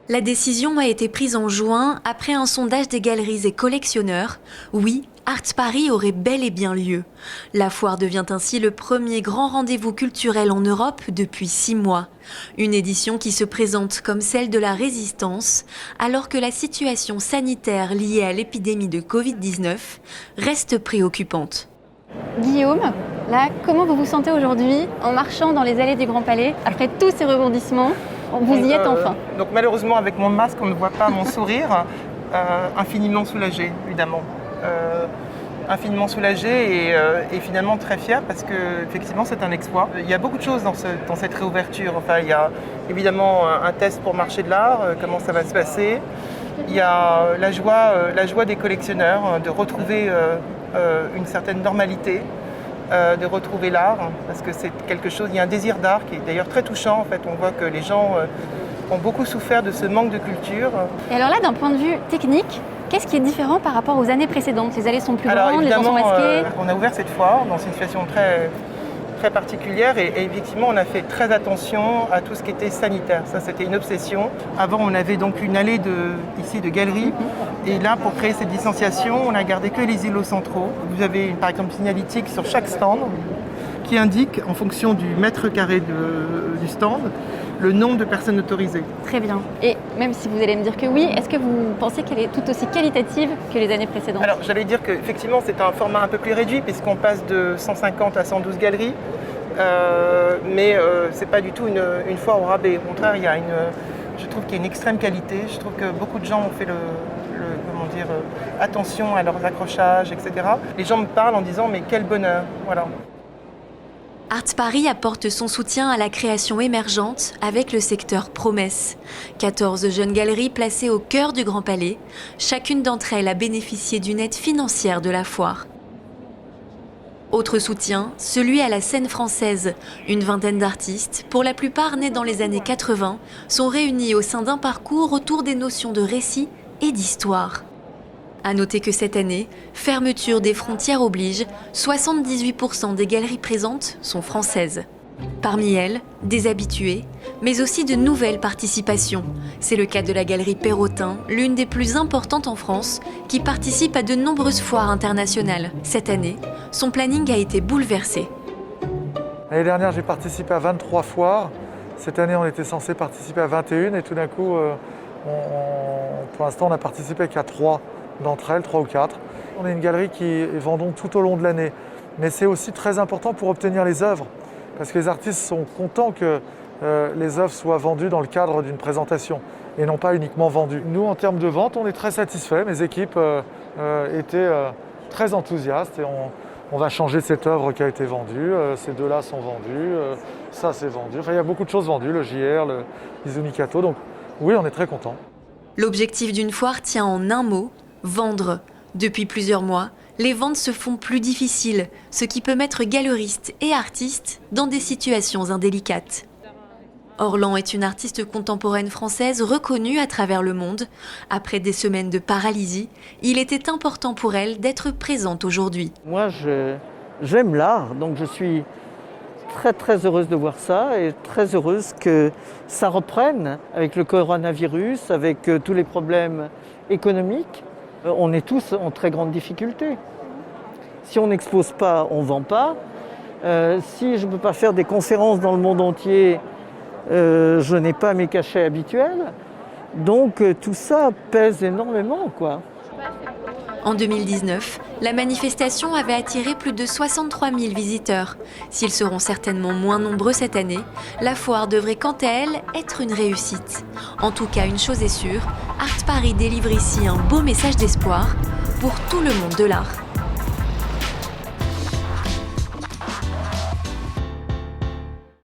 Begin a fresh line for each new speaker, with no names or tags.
La décision a été prise en juin après un sondage des galeries et collectionneurs. Oui, Art Paris aurait bel et bien lieu. La foire devient ainsi le premier grand rendez-vous culturel en Europe depuis 6 mois. Une édition qui se présente comme celle de la résistance, alors que la situation sanitaire liée à l'épidémie de Covid-19 reste préoccupante.
Guillaume, là, comment vous vous sentez aujourd'hui en marchant dans les allées du Grand Palais après tous ces rebondissements? Vous y êtes enfin.
Donc malheureusement avec mon masque on ne voit pas mon sourire, infiniment soulagé évidemment. Infiniment soulagé et finalement très fier parce que effectivement c'est un exploit. Il y a beaucoup de choses dans cette réouverture. Enfin, il y a évidemment un test pour marché de l'art, comment ça va se passer. Il y a la joie des collectionneurs de retrouver une certaine normalité, de retrouver l'art, parce que c'est quelque chose, il y a un désir d'art qui est d'ailleurs très touchant. En fait, on voit que les gens ont beaucoup souffert de ce manque de culture.
Et alors là, d'un point de vue technique, qu'est-ce qui est différent par rapport aux années précédentes? Les allées sont plus grandes, les gens sont masqués.
On a ouvert cette foire dans une situation très particulière et effectivement on a fait très attention à tout ce qui était sanitaire. Ça c'était une obsession. Avant on avait donc une allée ici de galeries et là pour créer cette distanciation on a gardé que les îlots centraux. Vous avez par exemple une signalétique sur chaque stand qui indique en fonction du mètre carré du stand le nombre de personnes autorisées.
Très bien. Et même si vous allez me dire que oui, est-ce que vous pensez qu'elle est tout aussi qualitative que les années précédentes?
Alors j'allais dire qu'effectivement c'est un format un peu plus réduit puisqu'on passe de 150 à 112 galeries, mais c'est pas du tout une foire au rabais. Au contraire, je trouve qu'il y a une extrême qualité. Je trouve que beaucoup de gens ont fait attention à leurs accrochages, etc. Les gens me parlent en disant mais quel bonheur, voilà.
Art Paris apporte son soutien à la création émergente avec le secteur Promesse. 14 jeunes galeries placées au cœur du Grand Palais. Chacune d'entre elles a bénéficié d'une aide financière de la foire. Autre soutien, celui à la scène française. Une vingtaine d'artistes, pour la plupart nés dans les années 80, sont réunis au sein d'un parcours autour des notions de récit et d'histoire. À noter que cette année, fermeture des frontières oblige, 78% des galeries présentes sont françaises. Parmi elles, des habitués, mais aussi de nouvelles participations. C'est le cas de la galerie Perrotin, l'une des plus importantes en France, qui participe à de nombreuses foires internationales. Cette année, son planning a été bouleversé.
L'année dernière, j'ai participé à 23 foires. Cette année, on était censé participer à 21 et tout d'un coup, pour l'instant, on n'a participé qu'à 3 d'entre elles, 3 ou 4. On est une galerie qui vend donc tout au long de l'année. Mais c'est aussi très important pour obtenir les œuvres, parce que les artistes sont contents que les œuvres soient vendues dans le cadre d'une présentation et non pas uniquement vendues. Nous, en termes de vente, on est très satisfaits. Mes équipes étaient très enthousiastes et on va changer cette œuvre qui a été vendue. Ces deux-là sont vendus, ça c'est vendu. Enfin, il y a beaucoup de choses vendues, le JR, le Izumi-Kato. Donc oui, on est très contents.
L'objectif d'une foire tient en un mot: vendre. Depuis plusieurs mois, les ventes se font plus difficiles, ce qui peut mettre galeristes et artistes dans des situations indélicates. Orlan est une artiste contemporaine française reconnue à travers le monde. Après des semaines de paralysie, il était important pour elle d'être présente aujourd'hui.
Moi, j'aime l'art, donc je suis très très heureuse de voir ça et très heureuse que ça reprenne avec le coronavirus, avec tous les problèmes économiques. On est tous en très grande difficulté. Si on n'expose pas, on ne vend pas. Si je ne peux pas faire des conférences dans le monde entier, je n'ai pas mes cachets habituels. Donc tout ça pèse énormément, quoi.
En 2019, la manifestation avait attiré plus de 63 000 visiteurs. S'ils seront certainement moins nombreux cette année, la foire devrait quant à elle être une réussite. En tout cas, une chose est sûre, Art Paris délivre ici un beau message d'espoir pour tout le monde de l'art.